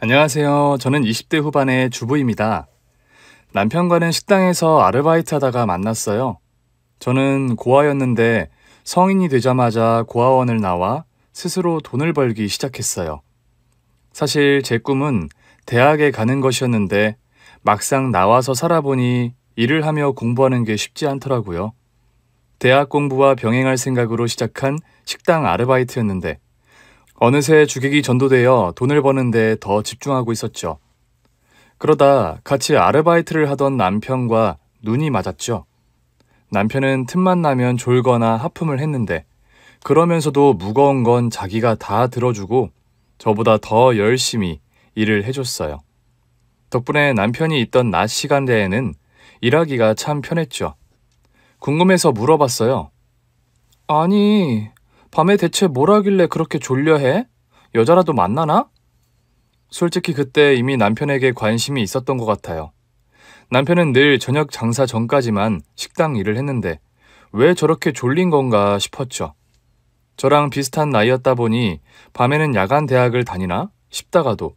안녕하세요. 저는 20대 후반의 주부입니다. 남편과는 식당에서 아르바이트 하다가 만났어요. 저는 고아였는데 성인이 되자마자 고아원을 나와 스스로 돈을 벌기 시작했어요. 사실 제 꿈은 대학에 가는 것이었는데 막상 나와서 살아보니 일을 하며 공부하는 게 쉽지 않더라고요. 대학 공부와 병행할 생각으로 시작한 식당 아르바이트였는데 어느새 주객이 전도되어 돈을 버는데 더 집중하고 있었죠. 그러다 같이 아르바이트를 하던 남편과 눈이 맞았죠. 남편은 틈만 나면 졸거나 하품을 했는데 그러면서도 무거운 건 자기가 다 들어주고 저보다 더 열심히 일을 해줬어요. 덕분에 남편이 있던 낮 시간대에는 일하기가 참 편했죠. 궁금해서 물어봤어요. 아니, 밤에 대체 뭘 하길래 그렇게 졸려해? 여자라도 만나나? 솔직히 그때 이미 남편에게 관심이 있었던 것 같아요. 남편은 늘 저녁 장사 전까지만 식당 일을 했는데 왜 저렇게 졸린 건가 싶었죠. 저랑 비슷한 나이였다 보니 밤에는 야간 대학을 다니나 싶다가도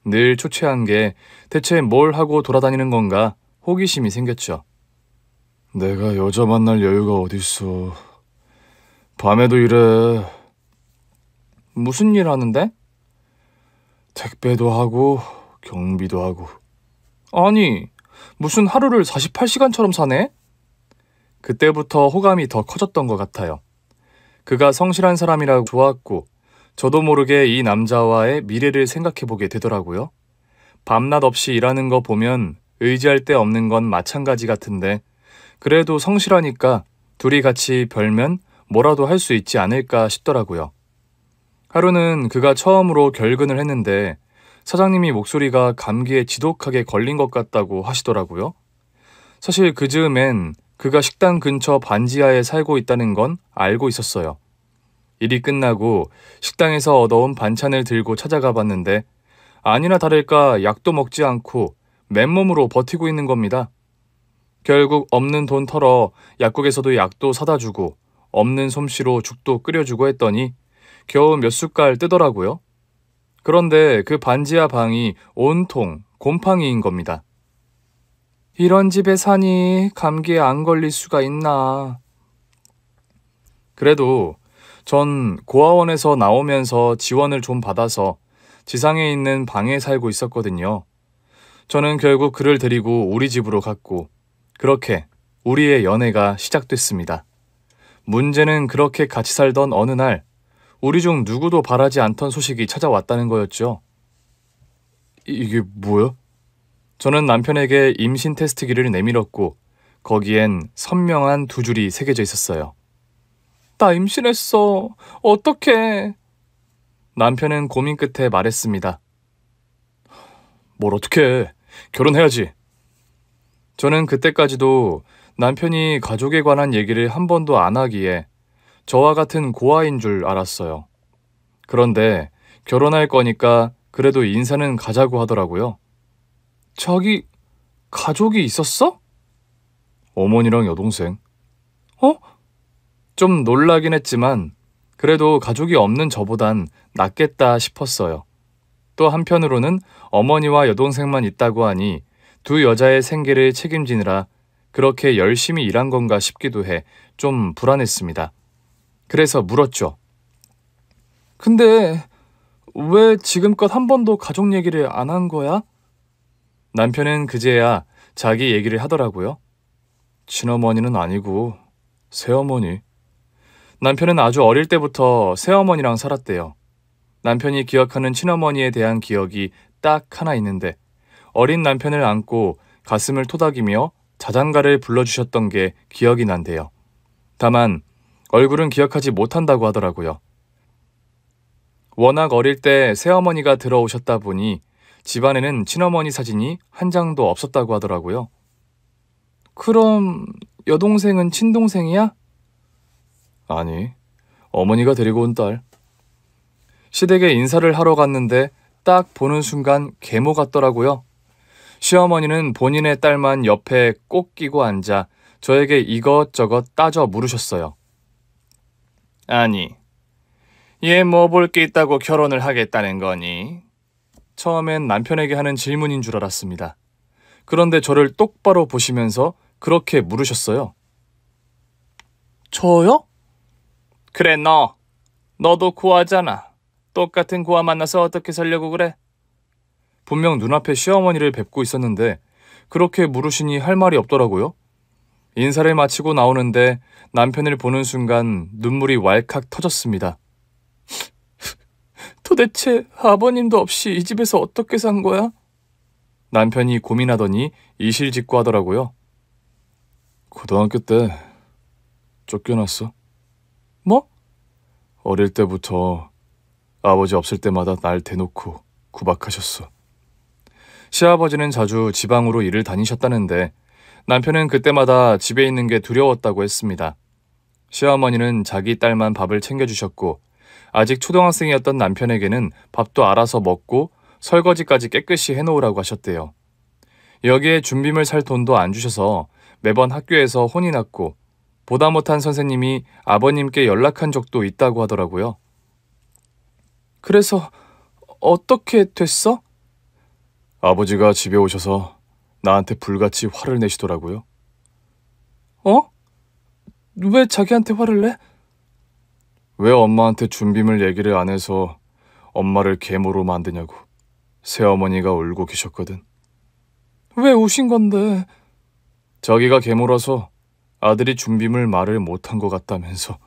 늘 초췌한 게 대체 뭘 하고 돌아다니는 건가 호기심이 생겼죠. 내가 여자 만날 여유가 어딨어. 밤에도 일해. 무슨 일 하는데? 택배도 하고 경비도 하고. 아니, 무슨 하루를 48시간처럼 사네? 그때부터 호감이 더 커졌던 것 같아요. 그가 성실한 사람이라고 좋았고 저도 모르게 이 남자와의 미래를 생각해보게 되더라고요. 밤낮 없이 일하는 거 보면 의지할 데 없는 건 마찬가지 같은데 그래도 성실하니까 둘이 같이 별면 뭐라도 할 수 있지 않을까 싶더라고요. 하루는 그가 처음으로 결근을 했는데 사장님이 목소리가 감기에 지독하게 걸린 것 같다고 하시더라고요. 사실 그 즈음엔 그가 식당 근처 반지하에 살고 있다는 건 알고 있었어요. 일이 끝나고 식당에서 얻어온 반찬을 들고 찾아가 봤는데 아니나 다를까 약도 먹지 않고 맨몸으로 버티고 있는 겁니다. 결국 없는 돈 털어 약국에서도 약도 사다 주고 없는 솜씨로 죽도 끓여주고 했더니 겨우 몇 숟갈 뜨더라고요. 그런데 그 반지하 방이 온통 곰팡이인 겁니다. 이런 집에 사니 감기에 안 걸릴 수가 있나. 그래도 전 고아원에서 나오면서 지원을 좀 받아서 지상에 있는 방에 살고 있었거든요. 저는 결국 그를 데리고 우리 집으로 갔고 그렇게 우리의 연애가 시작됐습니다. 문제는 그렇게 같이 살던 어느 날 우리 중 누구도 바라지 않던 소식이 찾아왔다는 거였죠. 이게 뭐야? 저는 남편에게 임신 테스트기를 내밀었고 거기엔 선명한 두 줄이 새겨져 있었어요. 나 임신했어. 어떡해. 남편은 고민 끝에 말했습니다. 뭘 어떡해. 결혼해야지. 저는 그때까지도 남편이 가족에 관한 얘기를 한 번도 안 하기에 저와 같은 고아인 줄 알았어요. 그런데 결혼할 거니까 그래도 인사는 가자고 하더라고요. 자기 가족이 있었어? 어머니랑 여동생. 어? 좀 놀라긴 했지만 그래도 가족이 없는 저보단 낫겠다 싶었어요. 또 한편으로는 어머니와 여동생만 있다고 하니 두 여자의 생계를 책임지느라 그렇게 열심히 일한 건가 싶기도 해 좀 불안했습니다. 그래서 물었죠. 근데 왜 지금껏 한 번도 가족 얘기를 안 한 거야? 남편은 그제야 자기 얘기를 하더라고요. 친어머니는 아니고 새어머니. 남편은 아주 어릴 때부터 새어머니랑 살았대요. 남편이 기억하는 친어머니에 대한 기억이 딱 하나 있는데 어린 남편을 안고 가슴을 토닥이며 자장가를 불러주셨던 게 기억이 난대요. 다만 얼굴은 기억하지 못한다고 하더라고요. 워낙 어릴 때 새어머니가 들어오셨다 보니 집안에는 친어머니 사진이 한 장도 없었다고 하더라고요. 그럼 여동생은 친동생이야? 아니, 어머니가 데리고 온 딸. 시댁에 인사를 하러 갔는데 딱 보는 순간 계모 같더라고요. 시어머니는 본인의 딸만 옆에 꼭 끼고 앉아 저에게 이것저것 따져 물으셨어요. 아니, 얘 뭐 볼 게 있다고 결혼을 하겠다는 거니? 처음엔 남편에게 하는 질문인 줄 알았습니다. 그런데 저를 똑바로 보시면서 그렇게 물으셨어요. 저요? 그래, 너도 고아잖아. 똑같은 고아 만나서 어떻게 살려고 그래? 분명 눈앞에 시어머니를 뵙고 있었는데 그렇게 물으시니 할 말이 없더라고요. 인사를 마치고 나오는데 남편을 보는 순간 눈물이 왈칵 터졌습니다. 도대체 아버님도 없이 이 집에서 어떻게 산 거야? 남편이 고민하더니 이실직고 하더라고요. 고등학교 때 쫓겨났어. 뭐? 어릴 때부터 아버지 없을 때마다 날 대놓고 구박하셨어. 시아버지는 자주 지방으로 일을 다니셨다는데 남편은 그때마다 집에 있는 게 두려웠다고 했습니다. 시어머니는 자기 딸만 밥을 챙겨주셨고 아직 초등학생이었던 남편에게는 밥도 알아서 먹고 설거지까지 깨끗이 해놓으라고 하셨대요. 여기에 준비물 살 돈도 안 주셔서 매번 학교에서 혼이 났고 보다 못한 선생님이 아버님께 연락한 적도 있다고 하더라고요. 그래서 어떻게 됐어? 아버지가 집에 오셔서 나한테 불같이 화를 내시더라고요. 어? 왜 자기한테 화를 내? 왜 엄마한테 준비물 얘기를 안 해서 엄마를 계모로 만드냐고 새어머니가 울고 계셨거든. 왜 우신 건데? 자기가 계모라서 아들이 준비물 말을 못한 것 같다면서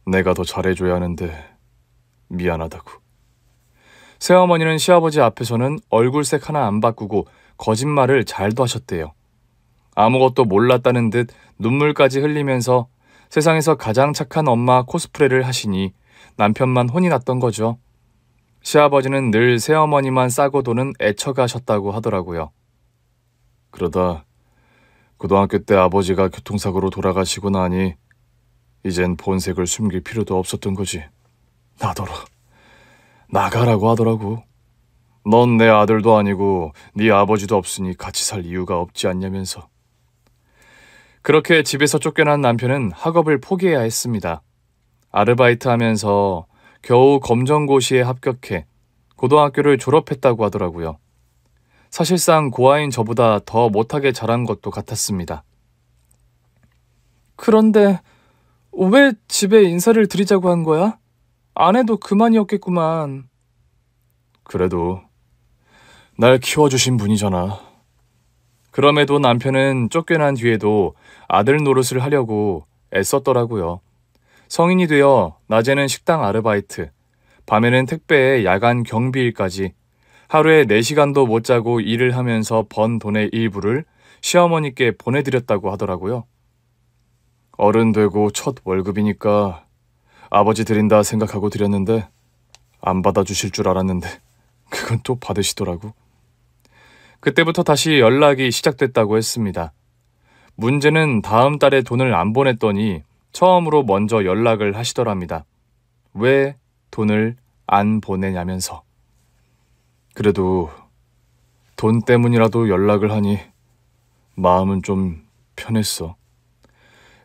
내가 더 잘해줘야 하는데 미안하다고. 새어머니는 시아버지 앞에서는 얼굴색 하나 안 바꾸고 거짓말을 잘도 하셨대요. 아무것도 몰랐다는 듯 눈물까지 흘리면서 세상에서 가장 착한 엄마 코스프레를 하시니 남편만 혼이 났던 거죠. 시아버지는 늘 새어머니만 싸고 도는 애처가 하셨다고 하더라고요. 그러다 고등학교 때 아버지가 교통사고로 돌아가시고 나니 이젠 본색을 숨길 필요도 없었던 거지. 나더러 나가라고 하더라고. 넌 내 아들도 아니고 네 아버지도 없으니 같이 살 이유가 없지 않냐면서. 그렇게 집에서 쫓겨난 남편은 학업을 포기해야 했습니다. 아르바이트 하면서 겨우 검정고시에 합격해 고등학교를 졸업했다고 하더라고요. 사실상 고아인 저보다 더 못하게 자란 것도 같았습니다. 그런데 왜 집에 인사를 드리자고 한 거야? 안 해도 그만이었겠구만. 그래도 날 키워주신 분이잖아. 그럼에도 남편은 쫓겨난 뒤에도 아들 노릇을 하려고 애썼더라고요. 성인이 되어 낮에는 식당 아르바이트, 밤에는 택배에 야간 경비일까지 하루에 4시간도 못 자고 일을 하면서 번 돈의 일부를 시어머니께 보내드렸다고 하더라고요. 어른 되고 첫 월급이니까 아버지 드린다 생각하고 드렸는데 안 받아주실 줄 알았는데 그건 또 받으시더라고. 그때부터 다시 연락이 시작됐다고 했습니다. 문제는 다음 달에 돈을 안 보냈더니 처음으로 먼저 연락을 하시더랍니다. 왜 돈을 안 보내냐면서. 그래도 돈 때문이라도 연락을 하니 마음은 좀 편했어.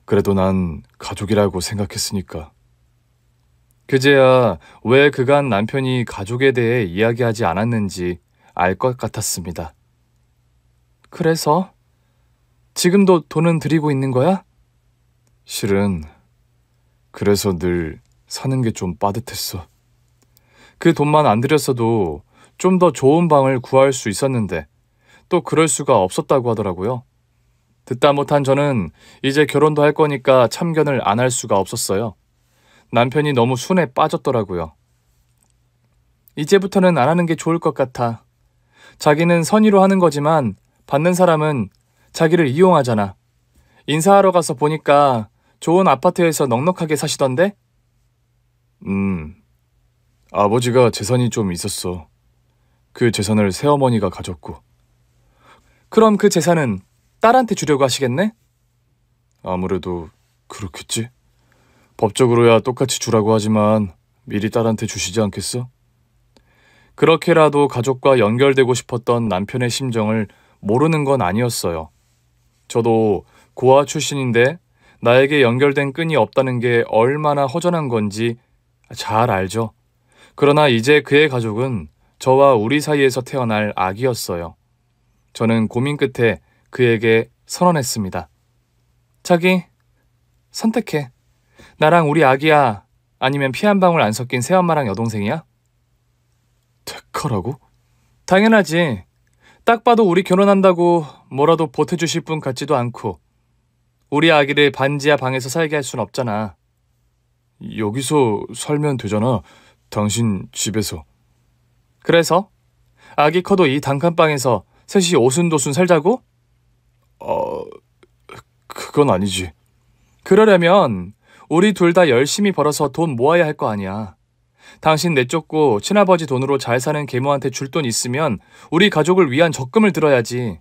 그래도 난 가족이라고 생각했으니까. 그제야 왜 그간 남편이 가족에 대해 이야기하지 않았는지 알 것 같았습니다. 그래서? 지금도 돈은 드리고 있는 거야? 실은 그래서 늘 사는 게 좀 빠듯했어. 그 돈만 안 들였어도 좀 더 좋은 방을 구할 수 있었는데 또 그럴 수가 없었다고 하더라고요. 듣다 못한 저는 이제 결혼도 할 거니까 참견을 안 할 수가 없었어요. 남편이 너무 순에 빠졌더라고요. 이제부터는 안 하는 게 좋을 것 같아. 자기는 선의로 하는 거지만 받는 사람은 자기를 이용하잖아. 인사하러 가서 보니까 좋은 아파트에서 넉넉하게 사시던데? 아버지가 재산이 좀 있었어. 그 재산을 새어머니가 가졌고. 그럼 그 재산은 딸한테 주려고 하시겠네? 아무래도 그렇겠지. 법적으로야 똑같이 주라고 하지만 미리 딸한테 주시지 않겠어? 그렇게라도 가족과 연결되고 싶었던 남편의 심정을 모르는 건 아니었어요. 저도 고아 출신인데 나에게 연결된 끈이 없다는 게 얼마나 허전한 건지 잘 알죠. 그러나 이제 그의 가족은 저와 우리 사이에서 태어날 아기였어요. 저는 고민 끝에 그에게 선언했습니다. 자기, 선택해. 나랑 우리 아기야? 아니면 피 한 방울 안 섞인 새엄마랑 여동생이야? 택하라고? 당연하지. 딱 봐도 우리 결혼한다고 뭐라도 보태주실 분 같지도 않고 우리 아기를 반지하 방에서 살게 할 순 없잖아. 여기서 살면 되잖아. 당신 집에서. 그래서? 아기 커도 이 단칸방에서 셋이 오순도순 살자고? 그건 아니지. 그러려면 우리 둘 다 열심히 벌어서 돈 모아야 할 거 아니야. 당신 내쫓고 친아버지 돈으로 잘 사는 계모한테 줄 돈 있으면 우리 가족을 위한 적금을 들어야지.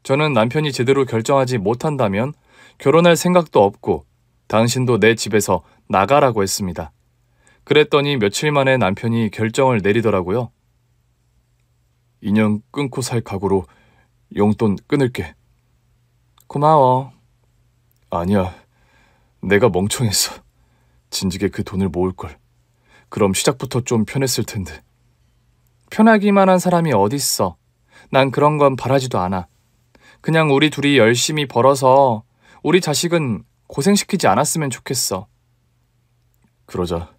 저는 남편이 제대로 결정하지 못한다면 결혼할 생각도 없고 당신도 내 집에서 나가라고 했습니다. 그랬더니 며칠 만에 남편이 결정을 내리더라고요. 인연 끊고 살 각오로 용돈 끊을게. 고마워. 아니야. 내가 멍청했어. 진즉에 그 돈을 모을걸. 그럼 시작부터 좀 편했을 텐데. 편하기만 한 사람이 어딨어. 난 그런 건 바라지도 않아. 그냥 우리 둘이 열심히 벌어서 우리 자식은 고생시키지 않았으면 좋겠어. 그러자.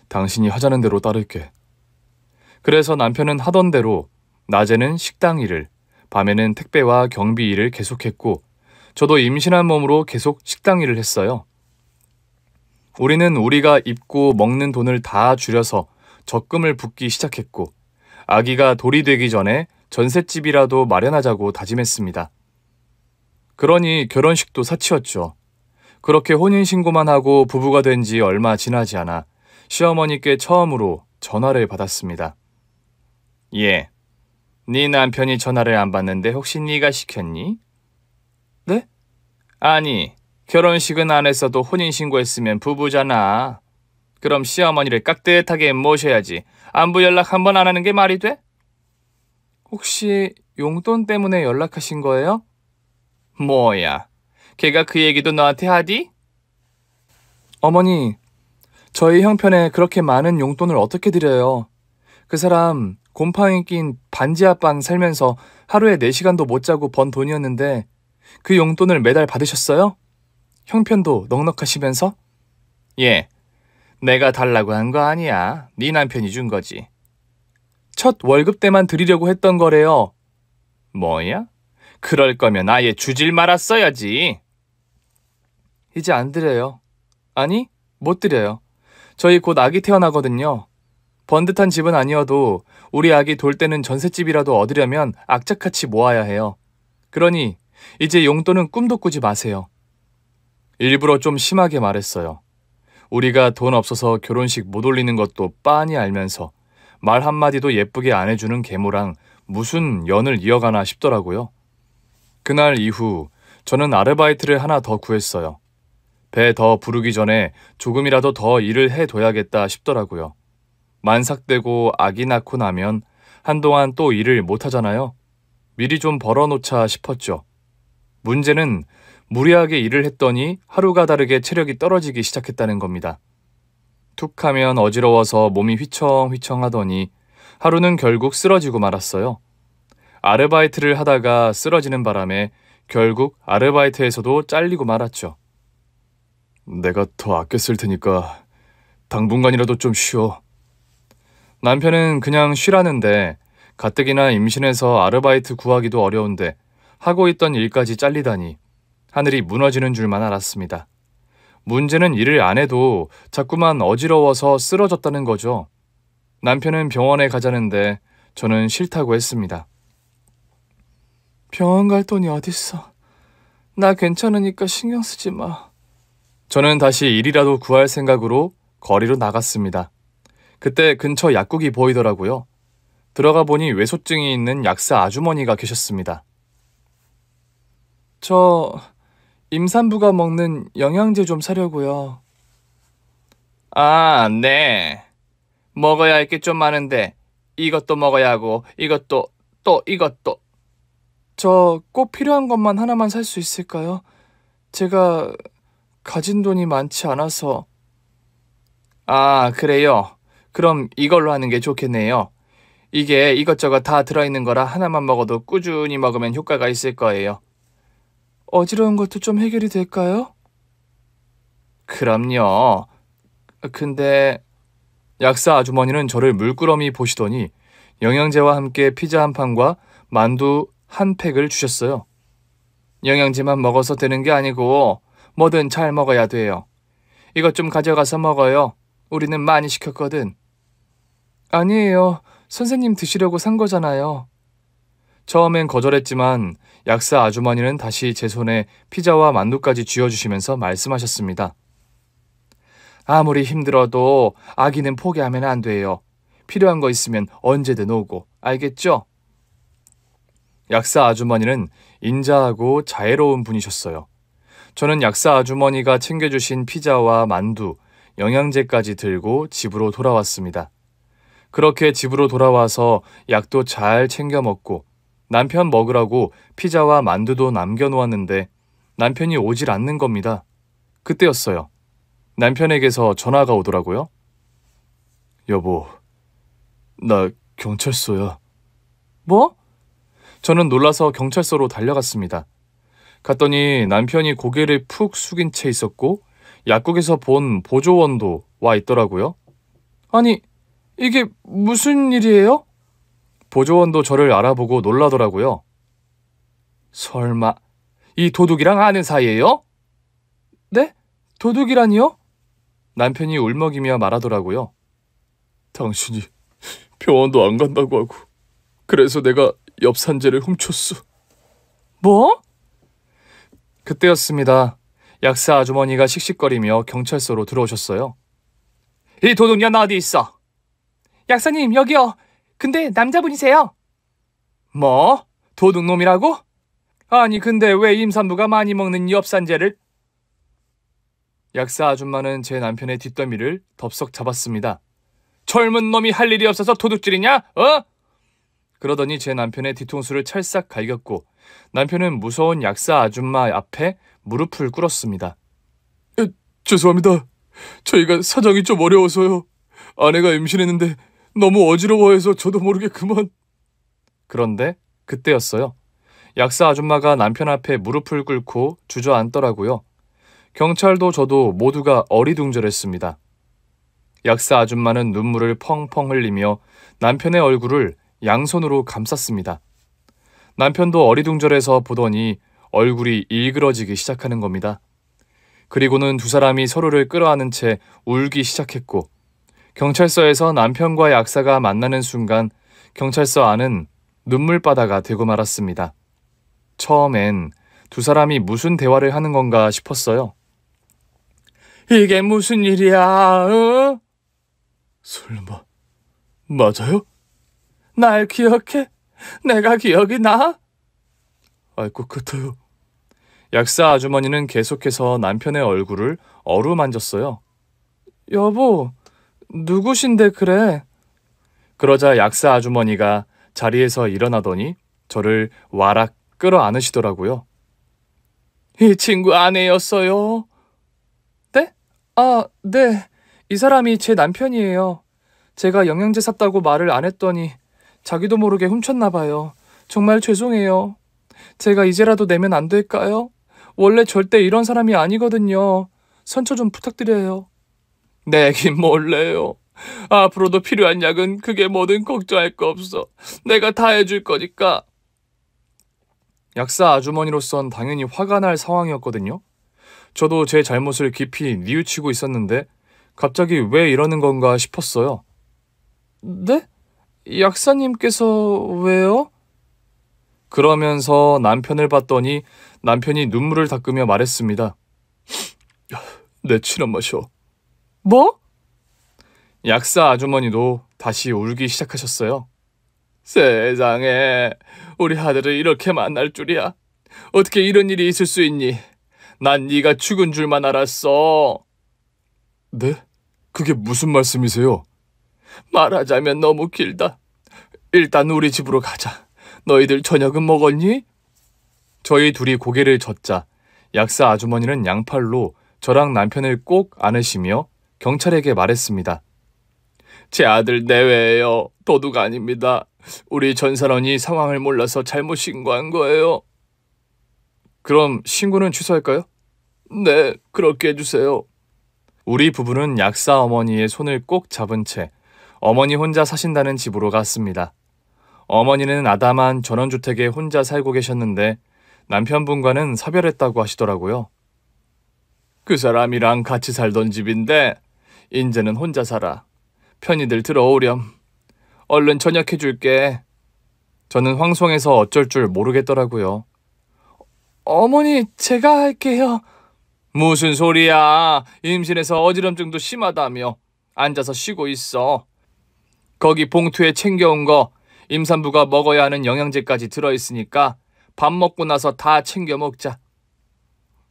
당신이 하자는 대로 따를게. 그래서 남편은 하던 대로 낮에는 식당 일을, 밤에는 택배와 경비 일을 계속했고 저도 임신한 몸으로 계속 식당 일을 했어요. 우리는 우리가 입고 먹는 돈을 다 줄여서 적금을 붓기 시작했고 아기가 돌이 되기 전에 전셋집이라도 마련하자고 다짐했습니다. 그러니 결혼식도 사치였죠. 그렇게 혼인신고만 하고 부부가 된 지 얼마 지나지 않아 시어머니께 처음으로 전화를 받았습니다. 예, 네 남편이 전화를 안 받는데 혹시 네가 시켰니? 네? 아니, 결혼식은 안 했어도 혼인신고했으면 부부잖아. 그럼 시어머니를 깍듯하게 모셔야지. 안부 연락 한 번 안 하는 게 말이 돼? 혹시 용돈 때문에 연락하신 거예요? 뭐야, 걔가 그 얘기도 너한테 하디? 어머니, 저희 형편에 그렇게 많은 용돈을 어떻게 드려요? 그 사람 곰팡이 낀 반지하방 살면서 하루에 4시간도 못 자고 번 돈이었는데 그 용돈을 매달 받으셨어요? 형편도 넉넉하시면서? 예, 내가 달라고 한 거 아니야. 네 남편이 준 거지. 첫 월급 때만 드리려고 했던 거래요. 뭐야? 그럴 거면 아예 주질 말았어야지. 이제 안 드려요. 아니, 못 드려요. 저희 곧 아기 태어나거든요. 번듯한 집은 아니어도 우리 아기 돌 때는 전셋집이라도 얻으려면 악착같이 모아야 해요. 그러니 이제 용돈은 꿈도 꾸지 마세요. 일부러 좀 심하게 말했어요. 우리가 돈 없어서 결혼식 못 올리는 것도 빤히 알면서 말 한마디도 예쁘게 안 해주는 계모랑 무슨 연을 이어가나 싶더라고요. 그날 이후 저는 아르바이트를 하나 더 구했어요. 배 더 부르기 전에 조금이라도 더 일을 해둬야겠다 싶더라고요. 만삭되고 아기 낳고 나면 한동안 또 일을 못하잖아요. 미리 좀 벌어놓자 싶었죠. 문제는 무리하게 일을 했더니 하루가 다르게 체력이 떨어지기 시작했다는 겁니다. 툭 하면 어지러워서 몸이 휘청휘청 하더니 하루는 결국 쓰러지고 말았어요. 아르바이트를 하다가 쓰러지는 바람에 결국 아르바이트에서도 잘리고 말았죠. 내가 더 아껴 쓸 테니까 당분간이라도 좀 쉬어. 남편은 그냥 쉬라는데 가뜩이나 임신해서 아르바이트 구하기도 어려운데 하고 있던 일까지 잘리다니 하늘이 무너지는 줄만 알았습니다. 문제는 일을 안 해도 자꾸만 어지러워서 쓰러졌다는 거죠. 남편은 병원에 가자는데 저는 싫다고 했습니다. 병원 갈 돈이 어딨어. 나 괜찮으니까 신경 쓰지 마. 저는 다시 일이라도 구할 생각으로 거리로 나갔습니다. 그때 근처 약국이 보이더라고요. 들어가 보니 외소증이 있는 약사 아주머니가 계셨습니다. 저 임산부가 먹는 영양제 좀 사려고요. 아, 네. 먹어야 할 게 좀 많은데 이것도 먹어야 하고 이것도 또 이것도. 저 꼭 필요한 것만 하나만 살 수 있을까요? 제가 가진 돈이 많지 않아서. 아, 그래요. 그럼 이걸로 하는 게 좋겠네요. 이게 이것저것 다 들어있는 거라 하나만 먹어도 꾸준히 먹으면 효과가 있을 거예요. 어지러운 것도 좀 해결이 될까요? 그럼요. 근데 약사 아주머니는 저를 물끄러미 보시더니 영양제와 함께 피자 한 판과 만두 한 팩을 주셨어요. 영양제만 먹어서 되는 게 아니고 뭐든 잘 먹어야 돼요. 이것 좀 가져가서 먹어요. 우리는 많이 시켰거든. 아니에요. 선생님 드시려고 산 거잖아요. 처음엔 거절했지만 약사 아주머니는 다시 제 손에 피자와 만두까지 쥐어주시면서 말씀하셨습니다. 아무리 힘들어도 아기는 포기하면 안 돼요. 필요한 거 있으면 언제든 오고, 알겠죠? 약사 아주머니는 인자하고 자애로운 분이셨어요. 저는 약사 아주머니가 챙겨주신 피자와 만두, 영양제까지 들고 집으로 돌아왔습니다. 그렇게 집으로 돌아와서 약도 잘 챙겨 먹고 남편 먹으라고 피자와 만두도 남겨놓았는데 남편이 오질 않는 겁니다. 그때였어요. 남편에게서 전화가 오더라고요. 여보, 나 경찰서야. 뭐? 저는 놀라서 경찰서로 달려갔습니다. 갔더니 남편이 고개를 푹 숙인 채 있었고 약국에서 본 보조원도 와 있더라고요. 아니, 이게 무슨 일이에요? 보조원도 저를 알아보고 놀라더라고요. 설마 이 도둑이랑 아는 사이예요? 네? 도둑이라니요? 남편이 울먹이며 말하더라고요. 당신이 병원도 안 간다고 하고 그래서 내가 엽산제를 훔쳤어. 뭐? 그때였습니다. 약사 아주머니가 씩씩거리며 경찰서로 들어오셨어요. 이 도둑년 어디 있어? 약사님, 여기요. 근데 남자분이세요? 뭐? 도둑놈이라고? 아니, 근데 왜 임산부가 많이 먹는 엽산제를? 약사 아줌마는 제 남편의 뒷덜미를 덥석 잡았습니다. 젊은 놈이 할 일이 없어서 도둑질이냐? 어? 그러더니 제 남편의 뒤통수를 찰싹 갈겼고 남편은 무서운 약사 아줌마 앞에 무릎을 꿇었습니다. 죄송합니다. 저희가 사정이 좀 어려워서요. 아내가 임신했는데 너무 어지러워해서 저도 모르게 그만. 그런데 그때였어요. 약사 아줌마가 남편 앞에 무릎을 꿇고 주저앉더라고요. 경찰도 저도 모두가 어리둥절했습니다. 약사 아줌마는 눈물을 펑펑 흘리며 남편의 얼굴을 양손으로 감쌌습니다. 남편도 어리둥절해서 보더니 얼굴이 일그러지기 시작하는 겁니다. 그리고는 두 사람이 서로를 끌어안은 채 울기 시작했고 경찰서에서 남편과 약사가 만나는 순간 경찰서 안은 눈물바다가 되고 말았습니다. 처음엔 두 사람이 무슨 대화를 하는 건가 싶었어요. 이게 무슨 일이야? 어? 설마 맞아요? 날 기억해? 내가 기억이 나? 알 것 같아요. 약사 아주머니는 계속해서 남편의 얼굴을 어루만졌어요. 여보, 누구신데 그래? 그러자 약사 아주머니가 자리에서 일어나더니 저를 와락 끌어안으시더라고요. 이 친구 아내였어요. 네? 아, 네. 이 사람이 제 남편이에요. 제가 영양제 샀다고 말을 안 했더니 자기도 모르게 훔쳤나 봐요. 정말 죄송해요. 제가 이제라도 내면 안 될까요? 원래 절대 이런 사람이 아니거든요. 선처 좀 부탁드려요. 내긴 몰래요. 앞으로도 필요한 약은 그게 뭐든 걱정할 거 없어. 내가 다 해줄 거니까. 약사 아주머니로선 당연히 화가 날 상황이었거든요. 저도 제 잘못을 깊이 뉘우치고 있었는데 갑자기 왜 이러는 건가 싶었어요. 네? 약사님께서 왜요? 그러면서 남편을 봤더니 남편이 눈물을 닦으며 말했습니다. 내 친한 맛이야. 뭐? 약사 아주머니도 다시 울기 시작하셨어요. 세상에, 우리 아들을 이렇게 만날 줄이야. 어떻게 이런 일이 있을 수 있니? 난 네가 죽은 줄만 알았어. 네? 그게 무슨 말씀이세요? 말하자면 너무 길다. 일단 우리 집으로 가자. 너희들 저녁은 먹었니? 저희 둘이 고개를 젓자 약사 아주머니는 양팔로 저랑 남편을 꼭 안으시며 경찰에게 말했습니다. 제 아들 내외예요. 도둑 아닙니다. 우리 전산원이 상황을 몰라서 잘못 신고한 거예요. 그럼 신고는 취소할까요? 네, 그렇게 해주세요. 우리 부부는 약사 어머니의 손을 꼭 잡은 채 어머니 혼자 사신다는 집으로 갔습니다. 어머니는 아담한 전원주택에 혼자 살고 계셨는데 남편분과는 사별했다고 하시더라고요. 그 사람이랑 같이 살던 집인데 인제는 혼자 살아. 편히들 들어오렴. 얼른 저녁해줄게. 저는 황송해서 어쩔 줄 모르겠더라고요. 어머니, 제가 할게요. 무슨 소리야. 임신해서 어지럼증도 심하다며. 앉아서 쉬고 있어. 거기 봉투에 챙겨온 거 임산부가 먹어야 하는 영양제까지 들어있으니까 밥 먹고 나서 다 챙겨 먹자.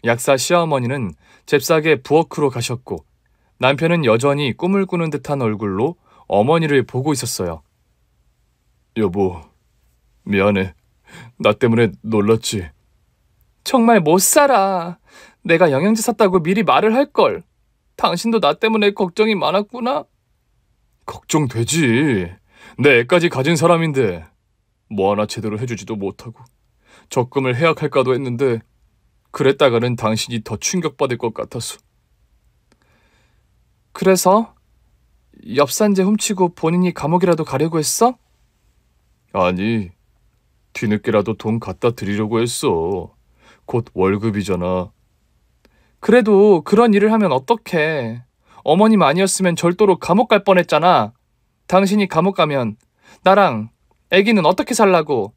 약사 시어머니는 잽싸게 부엌으로 가셨고 남편은 여전히 꿈을 꾸는 듯한 얼굴로 어머니를 보고 있었어요. 여보, 미안해. 나 때문에 놀랐지. 정말 못 살아. 내가 영양제 샀다고 미리 말을 할걸. 당신도 나 때문에 걱정이 많았구나. 걱정되지. 내 애까지 가진 사람인데 뭐 하나 제대로 해주지도 못하고 적금을 해약할까도 했는데 그랬다가는 당신이 더 충격받을 것 같아서. 그래서 엽산제 훔치고 본인이 감옥이라도 가려고 했어? 아니, 뒤늦게라도 돈 갖다 드리려고 했어. 곧 월급이잖아. 그래도 그런 일을 하면 어떡해. 어머님 아니었으면 절도로 감옥 갈 뻔했잖아. 당신이 감옥 가면 나랑 애기는 어떻게 살라고?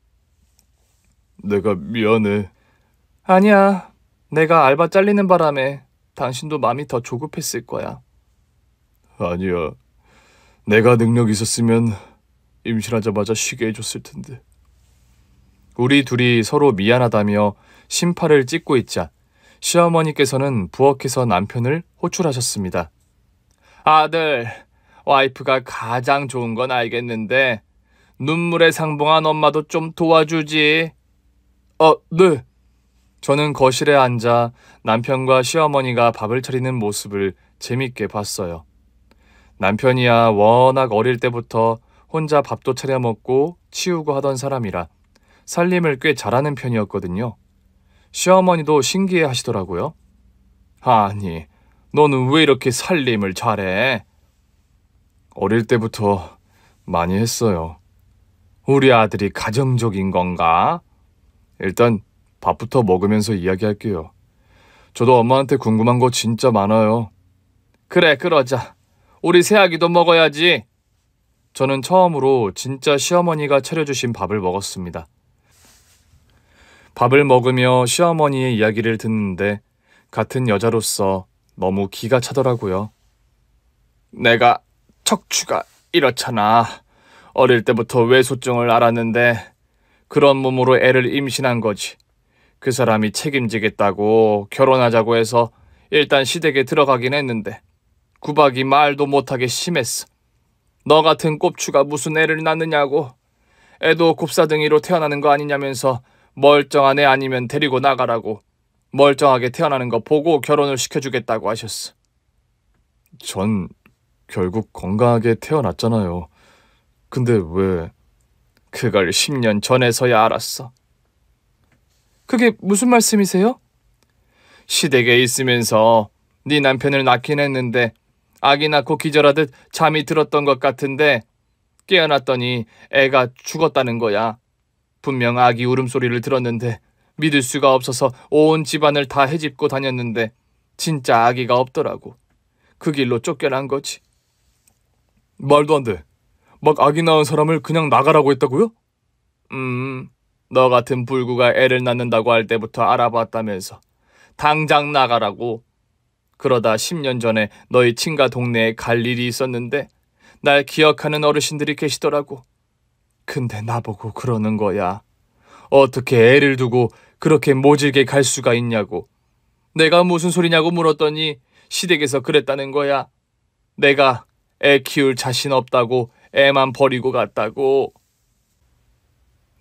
내가 미안해. 아니야. 내가 알바 잘리는 바람에 당신도 마음이 더 조급했을 거야. 아니야. 내가 능력 있었으면 임신하자마자 쉬게 해줬을 텐데. 우리 둘이 서로 미안하다며 심팔을 찢고 있자 시어머니께서는 부엌에서 남편을 호출하셨습니다. 아들, 와이프가 가장 좋은 건 알겠는데 눈물에 상봉한 엄마도 좀 도와주지. 네. 저는 거실에 앉아 남편과 시어머니가 밥을 차리는 모습을 재밌게 봤어요. 남편이야 워낙 어릴 때부터 혼자 밥도 차려 먹고 치우고 하던 사람이라 살림을 꽤 잘하는 편이었거든요. 시어머니도 신기해 하시더라고요. 아니, 너는 왜 이렇게 살림을 잘해? 어릴 때부터 많이 했어요. 우리 아들이 가정적인 건가? 일단 밥부터 먹으면서 이야기할게요. 저도 엄마한테 궁금한 거 진짜 많아요. 그래, 그러자. 우리 새아기도 먹어야지. 저는 처음으로 진짜 시어머니가 차려주신 밥을 먹었습니다. 밥을 먹으며 시어머니의 이야기를 듣는데 같은 여자로서 너무 기가 차더라고요. 내가 척추가 이렇잖아. 어릴 때부터 외소증을 앓았는데 그런 몸으로 애를 임신한 거지. 그 사람이 책임지겠다고 결혼하자고 해서 일단 시댁에 들어가긴 했는데 구박이 말도 못하게 심했어. 너 같은 꼽추가 무슨 애를 낳느냐고. 애도 곱사등이로 태어나는 거 아니냐면서 멀쩡한 애 아니면 데리고 나가라고. 멀쩡하게 태어나는 거 보고 결혼을 시켜주겠다고 하셨어. 전 결국 건강하게 태어났잖아요. 근데 왜? 그걸 10년 전에서야 알았어. 그게 무슨 말씀이세요? 시댁에 있으면서 네 남편을 낳긴 했는데 아기 낳고 기절하듯 잠이 들었던 것 같은데 깨어났더니 애가 죽었다는 거야. 분명 아기 울음소리를 들었는데 믿을 수가 없어서 온 집안을 다 헤집고 다녔는데 진짜 아기가 없더라고. 그 길로 쫓겨난 거지. 말도 안 돼. 막 아기 낳은 사람을 그냥 나가라고 했다고요? 너 같은 불구가 애를 낳는다고 할 때부터 알아봤다면서. 당장 나가라고. 그러다 10년 전에 너희 친가 동네에 갈 일이 있었는데 날 기억하는 어르신들이 계시더라고. 근데 나보고 그러는 거야. 어떻게 애를 두고 그렇게 모질게 갈 수가 있냐고. 내가 무슨 소리냐고 물었더니 시댁에서 그랬다는 거야. 내가 애 키울 자신 없다고 애만 버리고 갔다고.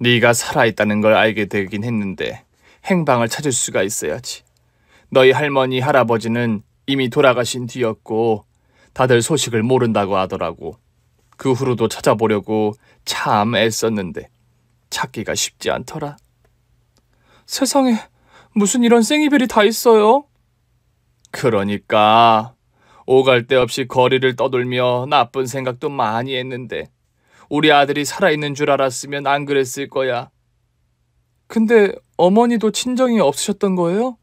네가 살아있다는 걸 알게 되긴 했는데 행방을 찾을 수가 있어야지. 너희 할머니, 할아버지는 이미 돌아가신 뒤였고 다들 소식을 모른다고 하더라고. 그 후로도 찾아보려고 참 애썼는데 찾기가 쉽지 않더라. 세상에 무슨 이런 생이별이 다 있어요? 그러니까 오갈 데 없이 거리를 떠돌며 나쁜 생각도 많이 했는데 우리 아들이 살아있는 줄 알았으면 안 그랬을 거야. 근데 어머니도 친정이 없으셨던 거예요?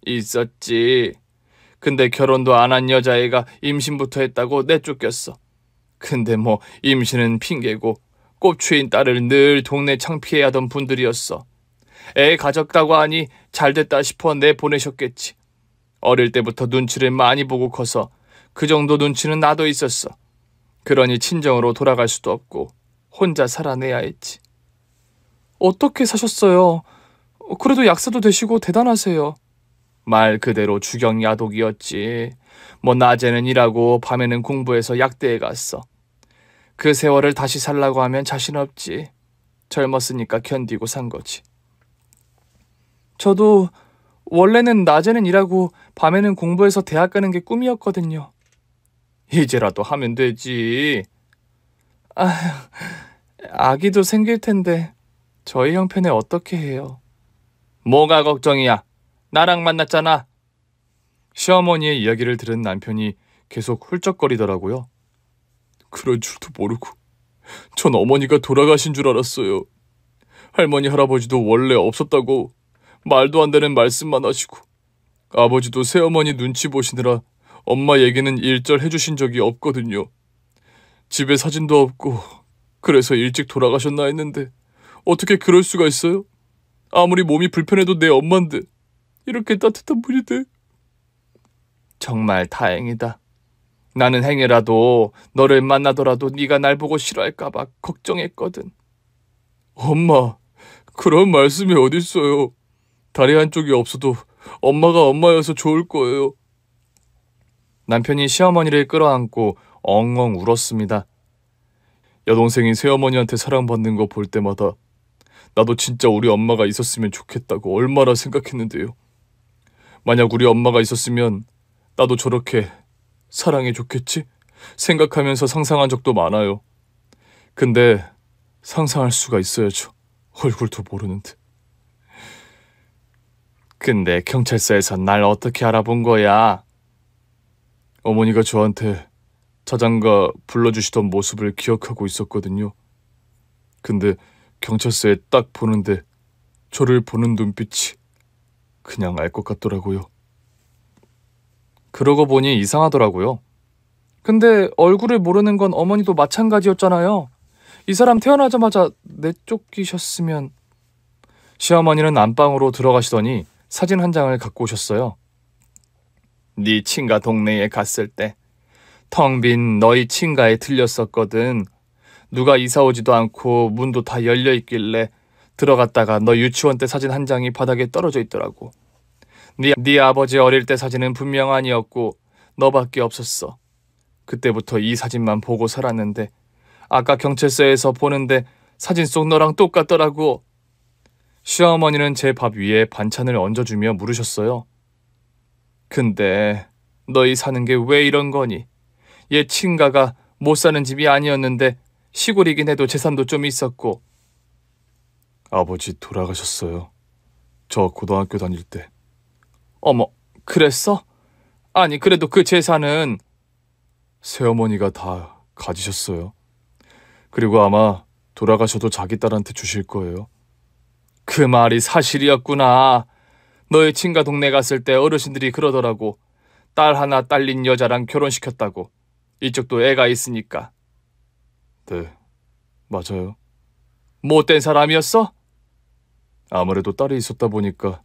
있었지. 근데 결혼도 안 한 여자애가 임신부터 했다고 내쫓겼어. 근데 뭐 임신은 핑계고 꼽추인 딸을 늘 동네 창피해하던 분들이었어. 애 가졌다고 하니 잘됐다 싶어 내보내셨겠지. 어릴 때부터 눈치를 많이 보고 커서 그 정도 눈치는 나도 있었어. 그러니 친정으로 돌아갈 수도 없고 혼자 살아내야 했지. 어떻게 사셨어요? 그래도 약사도 되시고 대단하세요. 말 그대로 주경야독이었지. 뭐 낮에는 일하고 밤에는 공부해서 약대에 갔어. 그 세월을 다시 살라고 하면 자신 없지. 젊었으니까 견디고 산 거지. 저도 원래는 낮에는 일하고 밤에는 공부해서 대학 가는 게 꿈이었거든요. 이제라도 하면 되지. 아기도 생길 텐데 저희 형편에 어떻게 해요? 뭐가 걱정이야? 나랑 만났잖아. 시어머니의 이야기를 들은 남편이 계속 훌쩍거리더라고요. 그런 줄도 모르고 전 어머니가 돌아가신 줄 알았어요. 할머니 할아버지도 원래 없었다고 말도 안 되는 말씀만 하시고 아버지도 새어머니 눈치 보시느라 엄마 얘기는 일절 해주신 적이 없거든요. 집에 사진도 없고 그래서 일찍 돌아가셨나 했는데 어떻게 그럴 수가 있어요? 아무리 몸이 불편해도 내 엄마인데 이렇게 따뜻한 분인데. 정말 다행이다. 나는 행여라도 너를 만나더라도 네가 날 보고 싫어할까 봐 걱정했거든. 엄마, 그런 말씀이 어딨어요. 다리 한쪽이 없어도 엄마가 엄마여서 좋을 거예요. 남편이 시어머니를 끌어안고 엉엉 울었습니다. 여동생이 새어머니한테 사랑받는 거 볼 때마다 나도 진짜 우리 엄마가 있었으면 좋겠다고 얼마나 생각했는데요. 만약 우리 엄마가 있었으면 나도 저렇게 사랑해 줬겠지? 생각하면서 상상한 적도 많아요. 근데 상상할 수가 있어야죠. 얼굴도 모르는데. 근데 경찰서에선 날 어떻게 알아본 거야? 어머니가 저한테 자장가 불러주시던 모습을 기억하고 있었거든요. 근데 경찰서에 딱 보는데 저를 보는 눈빛이 그냥 알 것 같더라고요. 그러고 보니 이상하더라고요. 근데 얼굴을 모르는 건 어머니도 마찬가지였잖아요. 이 사람 태어나자마자 내쫓기셨으면. 시어머니는 안방으로 들어가시더니 사진 한 장을 갖고 오셨어요. 네 친가 동네에 갔을 때 텅 빈 너희 친가에 들렸었거든. 누가 이사 오지도 않고 문도 다 열려 있길래 들어갔다가 너 유치원 때 사진 한 장이 바닥에 떨어져 있더라고. 네 아버지 어릴 때 사진은 분명 아니었고 너밖에 없었어. 그때부터 이 사진만 보고 살았는데 아까 경찰서에서 보는데 사진 속 너랑 똑같더라고. 시어머니는 제 밥 위에 반찬을 얹어주며 물으셨어요. 근데 너희 사는 게 왜 이런 거니? 얘 친가가 못 사는 집이 아니었는데 시골이긴 해도 재산도 좀 있었고. 아버지 돌아가셨어요. 저 고등학교 다닐 때. 어머, 그랬어? 아니 그래도 그 재산은. 새어머니가 다 가지셨어요. 그리고 아마 돌아가셔도 자기 딸한테 주실 거예요. 그 말이 사실이었구나. 너희 친가 동네 갔을 때 어르신들이 그러더라고. 딸 하나 딸린 여자랑 결혼시켰다고. 이쪽도 애가 있으니까. 네, 맞아요. 못된 사람이었어? 아무래도 딸이 있었다 보니까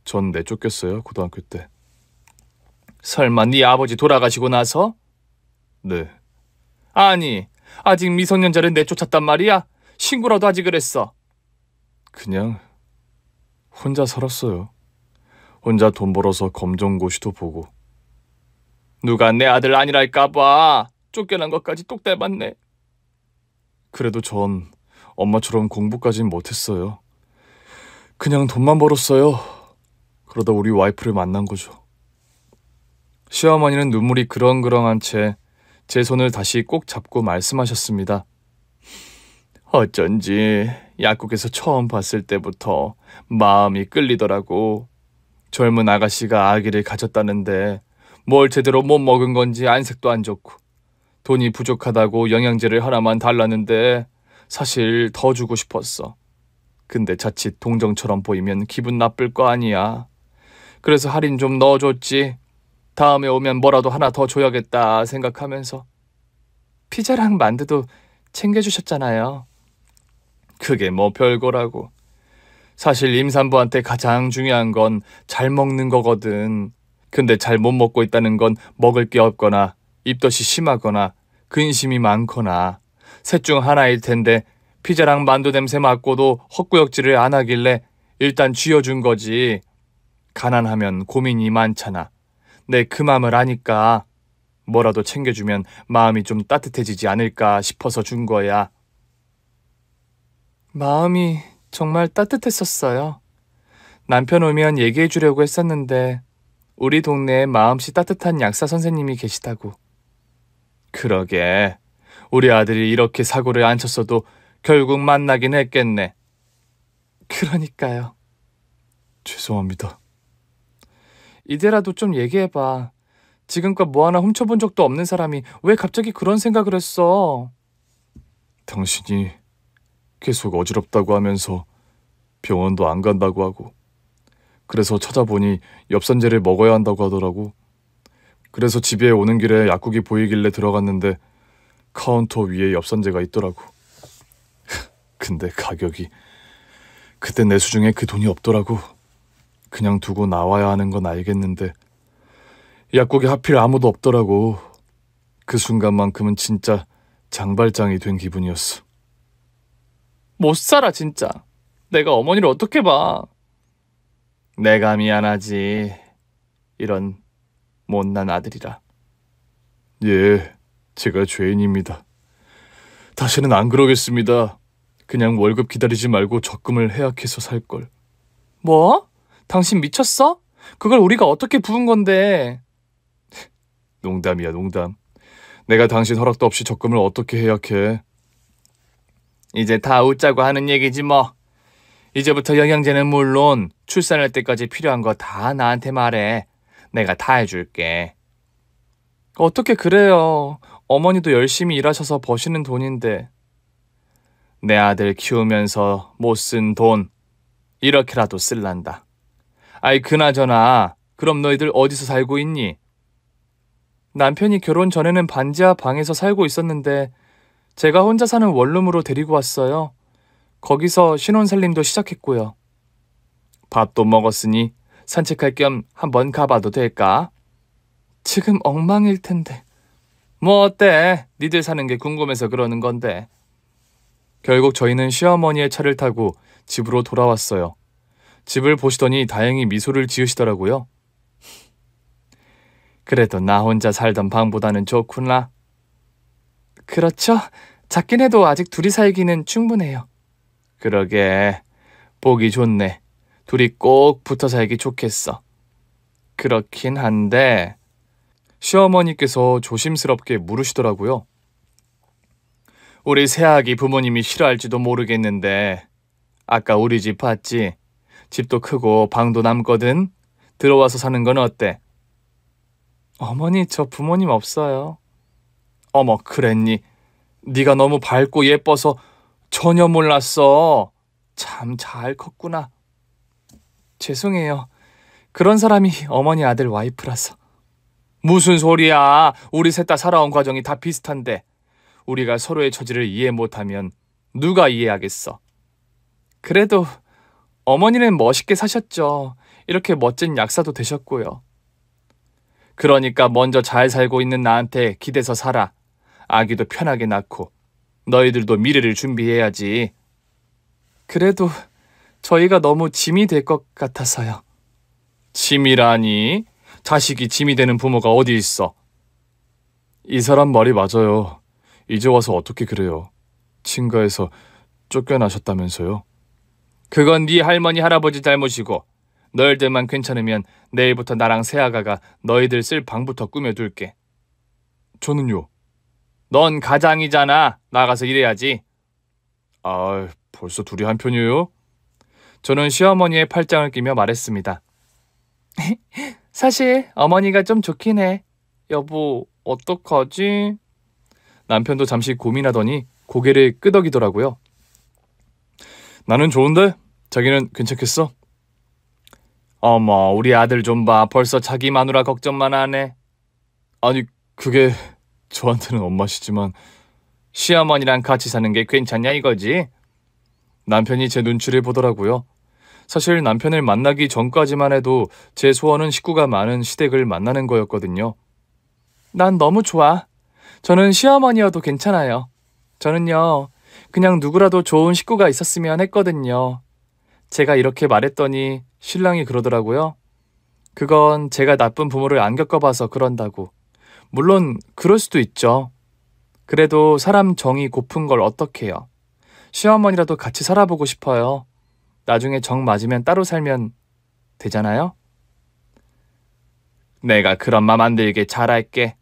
전 내쫓겼어요, 고등학교 때. 설마 네 아버지 돌아가시고 나서? 네. 아니, 아직 미성년자를 내쫓았단 말이야? 신고라도 하지 그랬어. 그냥 혼자 살았어요. 혼자 돈 벌어서 검정고시도 보고. 누가 내 아들 아니랄까 봐 쫓겨난 것까지 똑 닮았네. 그래도 전 엄마처럼 공부까진 못했어요. 그냥 돈만 벌었어요. 그러다 우리 와이프를 만난 거죠. 시어머니는 눈물이 그렁그렁한 채 제 손을 다시 꼭 잡고 말씀하셨습니다. 어쩐지 약국에서 처음 봤을 때부터 마음이 끌리더라고. 젊은 아가씨가 아기를 가졌다는데 뭘 제대로 못 먹은 건지 안색도 안 좋고 돈이 부족하다고 영양제를 하나만 달라는데 사실 더 주고 싶었어. 근데 자칫 동정처럼 보이면 기분 나쁠 거 아니야. 그래서 할인 좀 넣어줬지. 다음에 오면 뭐라도 하나 더 줘야겠다 생각하면서. 피자랑 만두도 챙겨주셨잖아요. 그게 뭐 별거라고. 사실 임산부한테 가장 중요한 건 잘 먹는 거거든. 근데 잘 못 먹고 있다는 건 먹을 게 없거나 입덧이 심하거나 근심이 많거나 셋 중 하나일 텐데 피자랑 만두 냄새 맡고도 헛구역질을 안 하길래 일단 쥐어준 거지. 가난하면 고민이 많잖아. 내 그 마음을 아니까 뭐라도 챙겨주면 마음이 좀 따뜻해지지 않을까 싶어서 준 거야. 마음이 정말 따뜻했었어요. 남편 오면 얘기해 주려고 했었는데 우리 동네에 마음씨 따뜻한 약사 선생님이 계시다고. 그러게. 우리 아들이 이렇게 사고를 안 쳤어도 결국 만나긴 했겠네. 그러니까요. 죄송합니다. 이제라도 좀 얘기해봐. 지금껏 뭐 하나 훔쳐본 적도 없는 사람이 왜 갑자기 그런 생각을 했어? 당신이 계속 어지럽다고 하면서 병원도 안 간다고 하고 그래서 찾아보니 엽산제를 먹어야 한다고 하더라고. 그래서 집에 오는 길에 약국이 보이길래 들어갔는데 카운터 위에 엽산제가 있더라고. 근데 가격이 그때 내 수중에 그 돈이 없더라고. 그냥 두고 나와야 하는 건 알겠는데 약국에 하필 아무도 없더라고. 그 순간만큼은 진짜 장발장이 된 기분이었어. 못 살아 진짜. 내가 어머니를 어떻게 봐. 내가 미안하지. 이런 못난 아들이라. 예, 제가 죄인입니다. 다시는 안 그러겠습니다. 그냥 월급 기다리지 말고 적금을 해약해서 살걸. 뭐? 당신 미쳤어? 그걸 우리가 어떻게 부은 건데? 농담이야, 농담. 내가 당신 허락도 없이 적금을 어떻게 해약해? 이제 다 웃자고 하는 얘기지 뭐. 이제부터 영양제는 물론 출산할 때까지 필요한 거 다 나한테 말해. 내가 다 해줄게. 어떻게 그래요. 어머니도 열심히 일하셔서 버시는 돈인데. 내 아들 키우면서 못 쓴 돈 이렇게라도 쓸란다. 아이 그나저나 그럼 너희들 어디서 살고 있니? 남편이 결혼 전에는 반지하 방에서 살고 있었는데 제가 혼자 사는 원룸으로 데리고 왔어요. 거기서 신혼살림도 시작했고요. 밥도 먹었으니 산책할 겸 한번 가봐도 될까? 지금 엉망일 텐데. 뭐 어때? 니들 사는 게 궁금해서 그러는 건데. 결국 저희는 시어머니의 차를 타고 집으로 돌아왔어요. 집을 보시더니 다행히 미소를 지으시더라고요. 그래도 나 혼자 살던 방보다는 좋구나. 그렇죠. 작긴 해도 아직 둘이 살기는 충분해요. 그러게. 보기 좋네. 둘이 꼭 붙어 살기 좋겠어. 그렇긴 한데 시어머니께서 조심스럽게 물으시더라고요. 우리 새아기 부모님이 싫어할지도 모르겠는데 아까 우리 집 봤지? 집도 크고 방도 남거든. 들어와서 사는 건 어때? 어머니 저 부모님 없어요. 어머 그랬니? 네가 너무 밝고 예뻐서 전혀 몰랐어. 참 잘 컸구나. 죄송해요. 그런 사람이 어머니 아들 와이프라서. 무슨 소리야. 우리 셋 다 살아온 과정이 다 비슷한데 우리가 서로의 처지를 이해 못하면 누가 이해하겠어. 그래도 어머니는 멋있게 사셨죠. 이렇게 멋진 약사도 되셨고요. 그러니까 먼저 잘 살고 있는 나한테 기대서 살아. 아기도 편하게 낳고 너희들도 미래를 준비해야지. 그래도 저희가 너무 짐이 될 것 같아서요. 짐이라니? 자식이 짐이 되는 부모가 어디 있어? 이 사람 말이 맞아요. 이제 와서 어떻게 그래요. 친가에서 쫓겨나셨다면서요. 그건 네 할머니 할아버지 잘못이고 너희들만 괜찮으면 내일부터 나랑 새아가가 너희들 쓸 방부터 꾸며둘게. 저는요? 넌 가장이잖아. 나가서 일해야지. 아, 벌써 둘이 한편이에요? 저는 시어머니의 팔짱을 끼며 말했습니다. 사실 어머니가 좀 좋긴 해. 여보, 어떡하지? 남편도 잠시 고민하더니 고개를 끄덕이더라고요. 나는 좋은데? 자기는 괜찮겠어? 어머, 우리 아들 좀 봐. 벌써 자기 마누라 걱정만 하네. 아니, 그게 저한테는 엄마시지만 시어머니랑 같이 사는 게 괜찮냐 이거지? 남편이 제 눈치를 보더라고요. 사실 남편을 만나기 전까지만 해도 제 소원은 식구가 많은 시댁을 만나는 거였거든요. 난 너무 좋아. 저는 시어머니여도 괜찮아요. 저는요, 그냥 누구라도 좋은 식구가 있었으면 했거든요. 제가 이렇게 말했더니 신랑이 그러더라고요. 그건 제가 나쁜 부모를 안 겪어봐서 그런다고. 물론 그럴 수도 있죠. 그래도 사람 정이 고픈 걸 어떡해요. 시어머니라도 같이 살아보고 싶어요. 나중에 정 맞으면 따로 살면 되잖아요? 내가 그런 맘 안 들게 잘할게.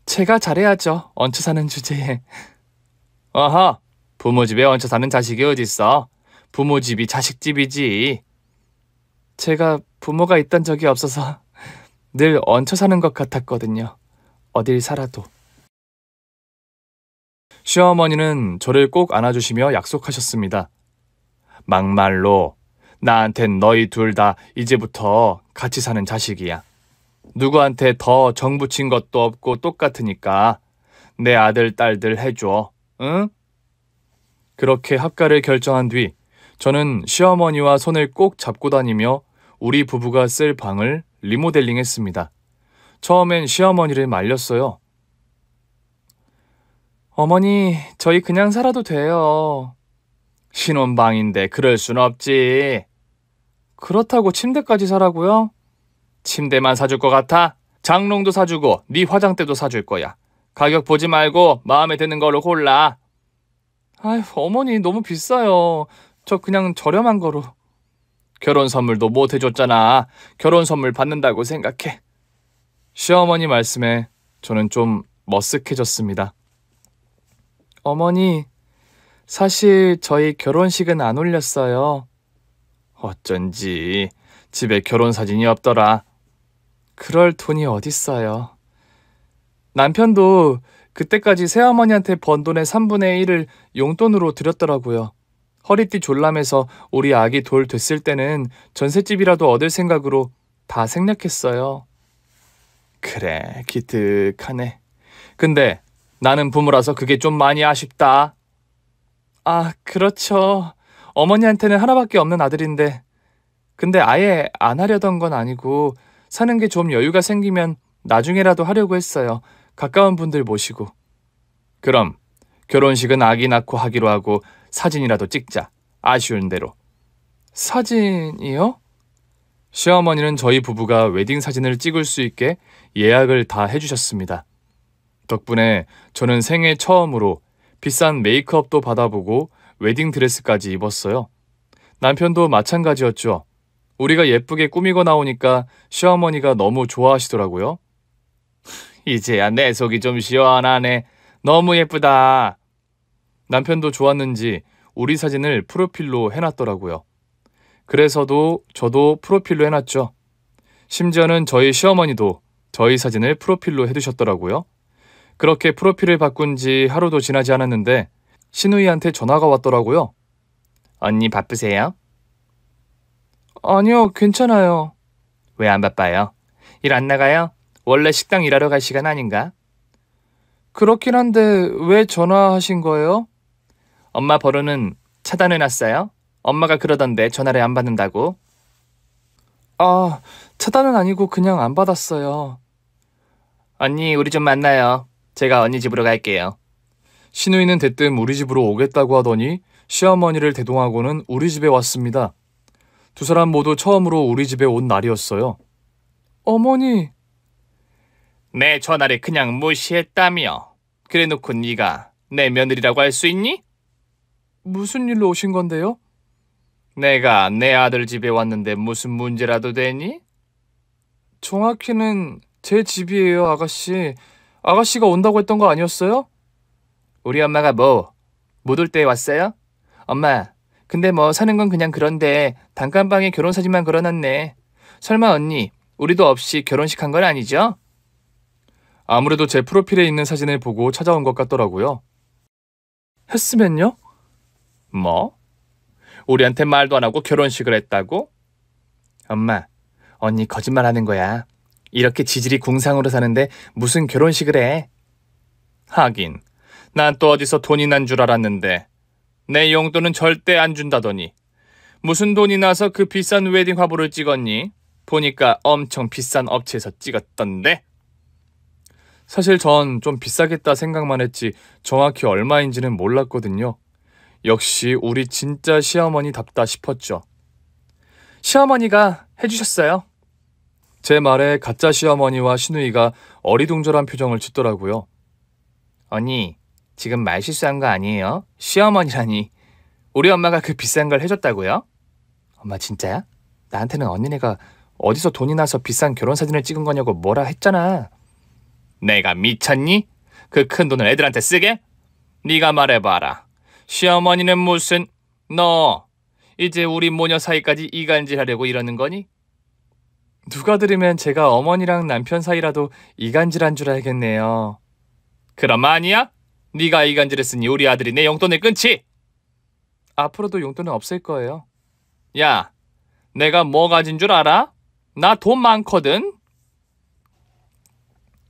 제가 잘해야죠. 얹혀 사는 주제에. 어허, 부모 집에 얹혀 사는 자식이 어딨어. 부모 집이 자식 집이지. 제가 부모가 있던 적이 없어서 늘 얹혀 사는 것 같았거든요. 어딜 살아도. 시어머니는 저를 꼭 안아주시며 약속하셨습니다. 막말로 나한텐 너희 둘 다 이제부터 같이 사는 자식이야. 누구한테 더 정 붙인 것도 없고 똑같으니까 내 아들, 딸들 해줘. 응? 그렇게 합가를 결정한 뒤 저는 시어머니와 손을 꼭 잡고 다니며 우리 부부가 쓸 방을 리모델링 했습니다. 처음엔 시어머니를 말렸어요. 어머니, 저희 그냥 살아도 돼요. 신혼방인데 그럴 순 없지. 그렇다고 침대까지 사라고요? 침대만 사줄 것 같아? 장롱도 사주고 네 화장대도 사줄 거야. 가격 보지 말고 마음에 드는 걸로 골라. 아휴, 어머니 너무 비싸요. 저 그냥 저렴한 거로. 결혼 선물도 못 해줬잖아. 결혼 선물 받는다고 생각해. 시어머니 말씀에 저는 좀 머쓱해졌습니다. 어머니, 사실 저희 결혼식은 안 올렸어요. 어쩐지 집에 결혼 사진이 없더라. 그럴 돈이 어딨어요. 남편도 그때까지 새어머니한테 번 돈의 3분의 1을 용돈으로 드렸더라고요. 허리띠 졸라매서 우리 아기 돌 됐을 때는 전셋집이라도 얻을 생각으로 다 생략했어요. 그래, 기특하네. 근데 나는 부모라서 그게 좀 많이 아쉽다. 아, 그렇죠. 어머니한테는 하나밖에 없는 아들인데. 근데 아예 안 하려던 건 아니고 사는 게 좀 여유가 생기면 나중에라도 하려고 했어요. 가까운 분들 모시고. 그럼 결혼식은 아기 낳고 하기로 하고 사진이라도 찍자. 아쉬운 대로. 사진이요? 시어머니는 저희 부부가 웨딩 사진을 찍을 수 있게 예약을 다 해주셨습니다. 덕분에 저는 생애 처음으로 비싼 메이크업도 받아보고 웨딩 드레스까지 입었어요. 남편도 마찬가지였죠. 우리가 예쁘게 꾸미고 나오니까 시어머니가 너무 좋아하시더라고요. 이제야 내 속이 좀 시원하네. 너무 예쁘다. 남편도 좋았는지 우리 사진을 프로필로 해놨더라고요. 그래서도 저도 프로필로 해놨죠. 심지어는 저희 시어머니도 저희 사진을 프로필로 해두셨더라고요. 그렇게 프로필을 바꾼 지 하루도 지나지 않았는데 신우이한테 전화가 왔더라고요. 언니 바쁘세요? 아니요, 괜찮아요. 왜 안 바빠요? 일 안 나가요? 원래 식당 일하러 갈 시간 아닌가? 그렇긴 한데 왜 전화하신 거예요? 엄마 번호는 차단해놨어요? 엄마가 그러던데 전화를 안 받는다고. 아, 차단은 아니고 그냥 안 받았어요. 언니, 우리 좀 만나요. 제가 언니 집으로 갈게요. 신우이는 대뜸 우리 집으로 오겠다고 하더니 시어머니를 대동하고는 우리 집에 왔습니다. 두 사람 모두 처음으로 우리 집에 온 날이었어요. 어머니. 내 전화를 그냥 무시했다며. 그래놓고 네가 내 며느리라고 할 수 있니? 무슨 일로 오신 건데요? 내가 내 아들 집에 왔는데 무슨 문제라도 되니? 정확히는 제 집이에요, 아가씨. 아가씨가 온다고 했던 거 아니었어요? 우리 엄마가 못 올 때 왔어요? 엄마, 근데 사는 건 그냥 그런데 단칸방에 결혼사진만 걸어놨네. 설마 언니, 우리도 없이 결혼식 한 건 아니죠? 아무래도 제 프로필에 있는 사진을 보고 찾아온 것 같더라고요. 했으면요? 뭐? 우리한테 말도 안 하고 결혼식을 했다고? 엄마, 언니 거짓말하는 거야. 이렇게 지질이 궁상으로 사는데 무슨 결혼식을 해? 하긴, 난 또 어디서 돈이 난 줄 알았는데 내 용돈은 절대 안 준다더니 무슨 돈이 나서 그 비싼 웨딩 화보를 찍었니? 보니까 엄청 비싼 업체에서 찍었던데? 사실 전 좀 비싸겠다 생각만 했지 정확히 얼마인지는 몰랐거든요. 역시 우리 진짜 시어머니답다 싶었죠. 시어머니가 해주셨어요. 제 말에 가짜 시어머니와 시누이가 어리둥절한 표정을 짓더라고요. 언니, 지금 말 실수한 거 아니에요? 시어머니라니. 우리 엄마가 그 비싼 걸 해줬다고요? 엄마 진짜야? 나한테는 언니네가 어디서 돈이 나서 비싼 결혼사진을 찍은 거냐고 뭐라 했잖아. 내가 미쳤니? 그 큰 돈을 애들한테 쓰게? 네가 말해봐라. 시어머니는 무슨... 너 이제 우리 모녀 사이까지 이간질하려고 이러는 거니? 누가 들으면 제가 어머니랑 남편 사이라도 이간질한 줄 알겠네요. 그럼 아니야? 네가 이간질했으니 우리 아들이 내 용돈을 끊지? 앞으로도 용돈은 없을 거예요. 야, 내가 뭐 가진 줄 알아? 나 돈 많거든?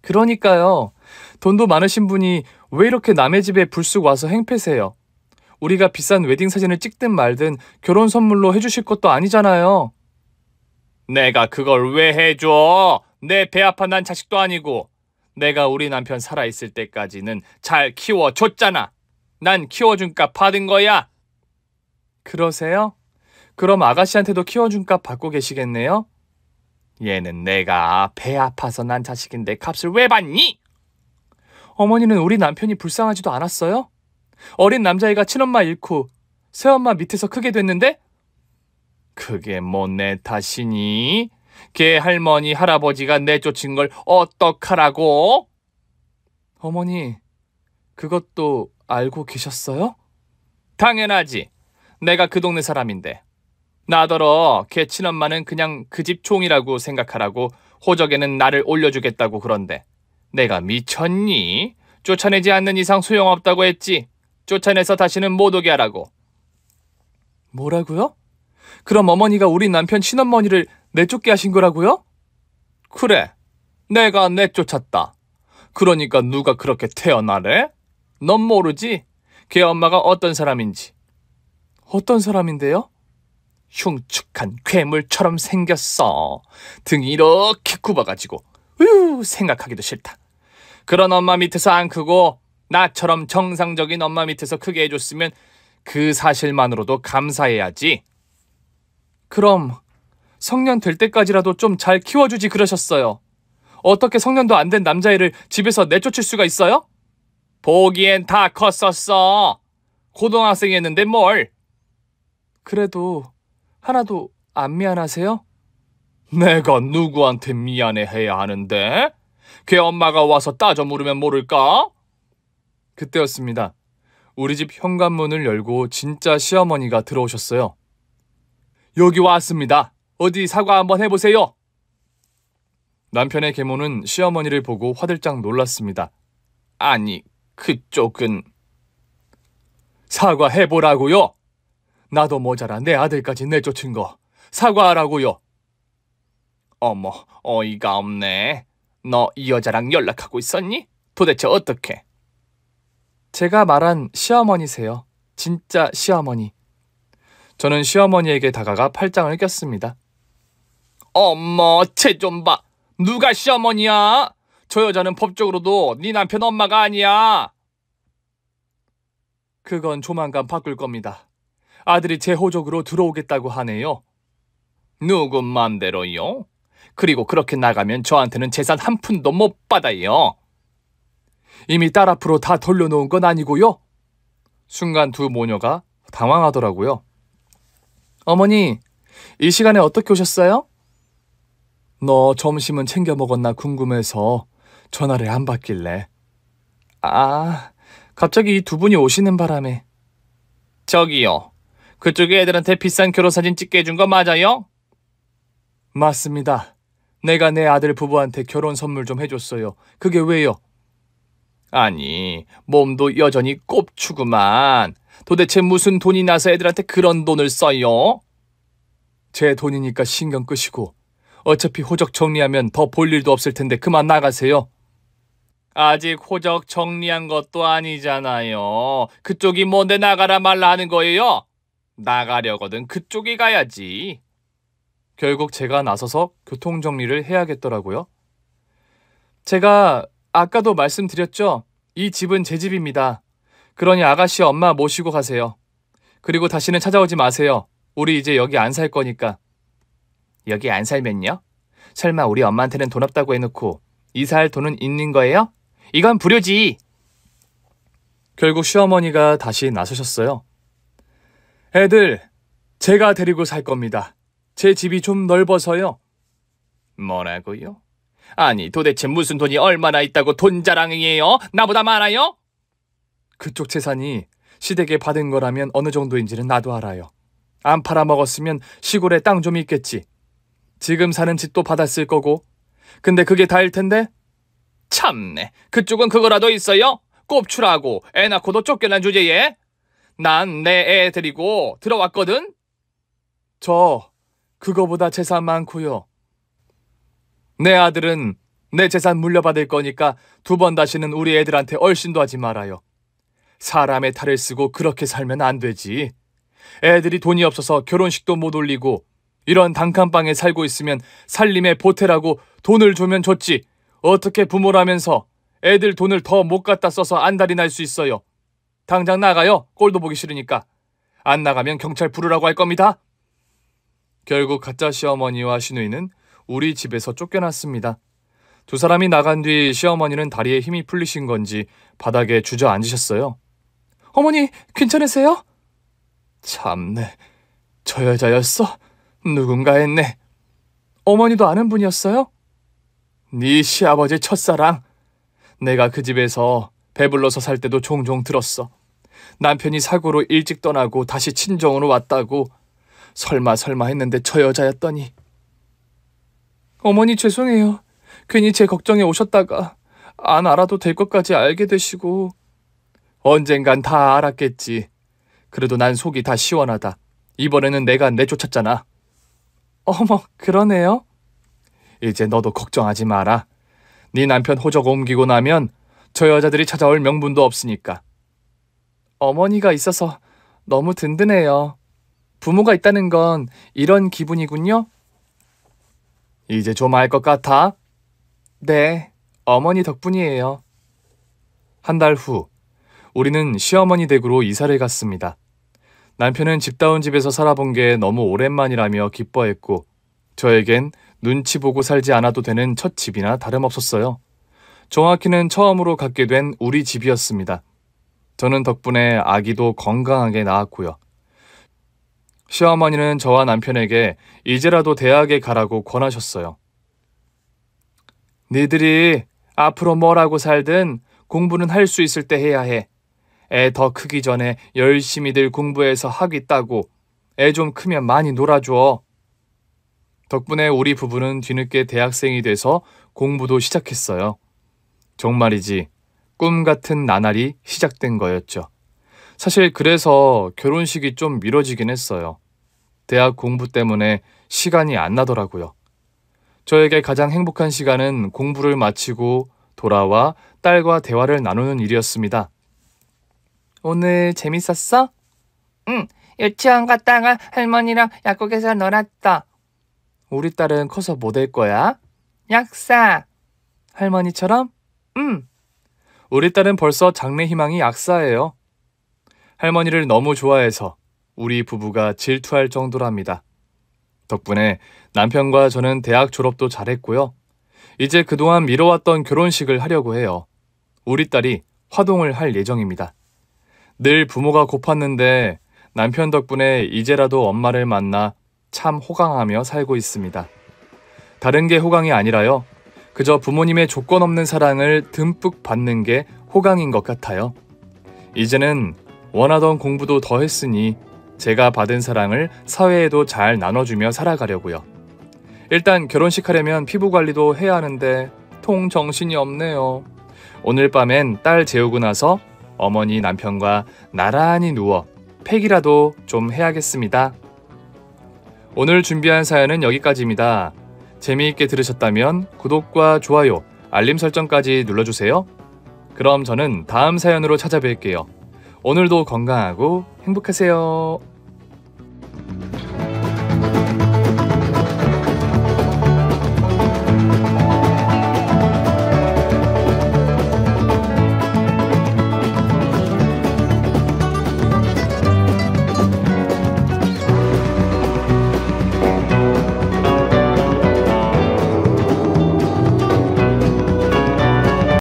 그러니까요. 돈도 많으신 분이 왜 이렇게 남의 집에 불쑥 와서 행패세요? 우리가 비싼 웨딩 사진을 찍든 말든 결혼 선물로 해주실 것도 아니잖아요. 내가 그걸 왜 해줘? 내 배 아파 난 자식도 아니고. 내가 우리 남편 살아있을 때까지는 잘 키워줬잖아. 난 키워준 값 받은 거야. 그러세요? 그럼 아가씨한테도 키워준 값 받고 계시겠네요? 얘는 내가 배 아파서 난 자식인데 값을 왜 받니? 어머니는 우리 남편이 불쌍하지도 않았어요? 어린 남자애가 친엄마 잃고 새엄마 밑에서 크게 됐는데? 그게 뭐 내 탓이니? 걔 할머니 할아버지가 내쫓은 걸 어떡하라고? 어머니, 그것도 알고 계셨어요? 당연하지. 내가 그 동네 사람인데. 나더러 걔 친엄마는 그냥 그 집 종이라고 생각하라고 호적에는 나를 올려주겠다고 그런데 내가 미쳤니? 쫓아내지 않는 이상 소용없다고 했지. 쫓아내서 다시는 못 오게 하라고. 뭐라고요? 그럼 어머니가 우리 남편 친어머니를 내쫓게 하신 거라고요? 그래, 내가 내쫓았다. 그러니까 누가 그렇게 태어나래? 넌 모르지? 걔 엄마가 어떤 사람인지. 어떤 사람인데요? 흉측한 괴물처럼 생겼어. 등이 이렇게 굽어가지고 생각하기도 싫다. 그런 엄마 밑에서 안 크고 나처럼 정상적인 엄마 밑에서 크게 해줬으면 그 사실만으로도 감사해야지. 그럼 성년 될 때까지라도 좀 잘 키워주지 그러셨어요. 어떻게 성년도 안 된 남자애를 집에서 내쫓을 수가 있어요? 보기엔 다 컸었어. 고등학생이었는데 뭘. 그래도 하나도 안 미안하세요? 내가 누구한테 미안해해야 하는데? 걔 엄마가 와서 따져 물으면 모를까? 그때였습니다. 우리 집 현관문을 열고 진짜 시어머니가 들어오셨어요. 여기 왔습니다. 어디 사과 한번 해보세요. 남편의 계모는 시어머니를 보고 화들짝 놀랐습니다. 아니, 그쪽은... 사과해보라고요. 나도 모자라 내 아들까지 내쫓은 거 사과하라고요. 어머, 어이가 없네. 너 이 여자랑 연락하고 있었니? 도대체 어떻게? 제가 말한 시어머니세요. 진짜 시어머니. 저는 시어머니에게 다가가 팔짱을 꼈습니다. 어머, 쟤 좀 봐. 누가 시어머니야? 저 여자는 법적으로도 네 남편 엄마가 아니야. 그건 조만간 바꿀 겁니다. 아들이 제 호적으로 들어오겠다고 하네요. 누구 맘대로요? 그리고 그렇게 나가면 저한테는 재산 한 푼도 못 받아요. 이미 딸 앞으로 다 돌려놓은 건 아니고요. 순간 두 모녀가 당황하더라고요. 어머니, 이 시간에 어떻게 오셨어요? 너 점심은 챙겨 먹었나 궁금해서 전화를 안 받길래. 갑자기 이 두 분이 오시는 바람에. 저기요. 그쪽에 애들한테 비싼 결혼사진 찍게 해준 거 맞아요? 맞습니다. 내가 내 아들 부부한테 결혼 선물 좀 해줬어요. 그게 왜요? 아니, 몸도 여전히 꼽추구만. 도대체 무슨 돈이 나서 애들한테 그런 돈을 써요? 제 돈이니까 신경 끄시고 어차피 호적 정리하면 더 볼 일도 없을 텐데 그만 나가세요. 아직 호적 정리한 것도 아니잖아요. 그쪽이 뭔데 나가라 말라 하는 거예요? 나가려거든 그쪽이 가야지. 결국 제가 나서서 교통정리를 해야겠더라고요. 제가 아까도 말씀드렸죠? 이 집은 제 집입니다. 그러니 아가씨 엄마 모시고 가세요. 그리고 다시는 찾아오지 마세요. 우리 이제 여기 안 살 거니까. 여기 안 살면요? 설마 우리 엄마한테는 돈 없다고 해놓고 이사할 돈은 있는 거예요? 이건 불효지. 결국 시어머니가 다시 나서셨어요. 애들, 제가 데리고 살 겁니다. 제 집이 좀 넓어서요. 뭐라고요? 아니 도대체 무슨 돈이 얼마나 있다고 돈 자랑이에요? 나보다 많아요? 그쪽 재산이 시댁에 받은 거라면 어느 정도인지는 나도 알아요. 안 팔아먹었으면 시골에 땅 좀 있겠지. 지금 사는 집도 받았을 거고. 근데 그게 다일 텐데? 참네. 그쪽은 그거라도 있어요? 꼽추라고 애 낳고도 쫓겨난 주제에? 난 내 애 데리고 들어왔거든? 저 그거보다 재산 많고요. 내 아들은 내 재산 물려받을 거니까 두 번 다시는 우리 애들한테 얼씬도 하지 말아요. 사람의 탈을 쓰고 그렇게 살면 안 되지. 애들이 돈이 없어서 결혼식도 못 올리고 이런 단칸방에 살고 있으면 살림에 보태라고 돈을 주면 좋지. 어떻게 부모라면서 애들 돈을 더 못 갖다 써서 안달이 날 수 있어요. 당장 나가요. 꼴도 보기 싫으니까. 안 나가면 경찰 부르라고 할 겁니다. 결국 가짜 시어머니와 시누이는 우리 집에서 쫓겨났습니다. 두 사람이 나간 뒤 시어머니는 다리에 힘이 풀리신 건지 바닥에 주저앉으셨어요. 어머니, 괜찮으세요? 참네, 저 여자였어? 누군가 했네. 어머니도 아는 분이었어요? 네 시아버지 첫사랑. 내가 그 집에서 배불러서 살 때도 종종 들었어. 남편이 사고로 일찍 떠나고 다시 친정으로 왔다고. 설마 했는데 저 여자였더니. 어머니 죄송해요. 괜히 제 걱정에 오셨다가 안 알아도 될 것까지 알게 되시고. 언젠간 다 알았겠지. 그래도 난 속이 다 시원하다. 이번에는 내가 내쫓았잖아. 어머, 그러네요. 이제 너도 걱정하지 마라. 네 남편 호적 옮기고 나면 저 여자들이 찾아올 명분도 없으니까. 어머니가 있어서 너무 든든해요. 부모가 있다는 건 이런 기분이군요. 이제 좀 알 것 같아? 네, 어머니 덕분이에요. 한 달 후, 우리는 시어머니 댁으로 이사를 갔습니다. 남편은 집다운 집에서 살아본 게 너무 오랜만이라며 기뻐했고, 저에겐 눈치 보고 살지 않아도 되는 첫 집이나 다름없었어요. 정확히는 처음으로 갖게 된 우리 집이었습니다. 저는 덕분에 아기도 건강하게 낳았고요. 시어머니는 저와 남편에게 이제라도 대학에 가라고 권하셨어요. 니들이 앞으로 뭐라고 살든 공부는 할 수 있을 때 해야 해. 애 더 크기 전에 열심히들 공부해서 학위 따고 애 좀 크면 많이 놀아줘. 덕분에 우리 부부는 뒤늦게 대학생이 돼서 공부도 시작했어요. 정말이지 꿈 같은 나날이 시작된 거였죠. 사실 그래서 결혼식이 좀 미뤄지긴 했어요. 대학 공부 때문에 시간이 안 나더라고요. 저에게 가장 행복한 시간은 공부를 마치고 돌아와 딸과 대화를 나누는 일이었습니다. 오늘 재밌었어? 응, 유치원 갔다가 할머니랑 약국에서 놀았다. 우리 딸은 커서 뭐 될 거야? 약사. 할머니처럼? 응. 우리 딸은 벌써 장래 희망이 약사예요. 할머니를 너무 좋아해서 우리 부부가 질투할 정도랍니다. 덕분에 남편과 저는 대학 졸업도 잘했고요. 이제 그동안 미뤄왔던 결혼식을 하려고 해요. 우리 딸이 화동을 할 예정입니다. 늘 부모가 고팠는데 남편 덕분에 이제라도 엄마를 만나 참 호강하며 살고 있습니다. 다른 게 호강이 아니라요. 그저 부모님의 조건 없는 사랑을 듬뿍 받는 게 호강인 것 같아요. 이제는 원하던 공부도 더 했으니 제가 받은 사랑을 사회에도 잘 나눠주며 살아가려고요. 일단 결혼식 하려면 피부 관리도 해야 하는데 통 정신이 없네요. 오늘 밤엔 딸 재우고 나서 어머니 남편과 나란히 누워 팩이라도 좀 해야겠습니다. 오늘 준비한 사연은 여기까지입니다. 재미있게 들으셨다면 구독과 좋아요, 알림 설정까지 눌러주세요. 그럼 저는 다음 사연으로 찾아뵐게요. 오늘도 건강하고 행복하세요.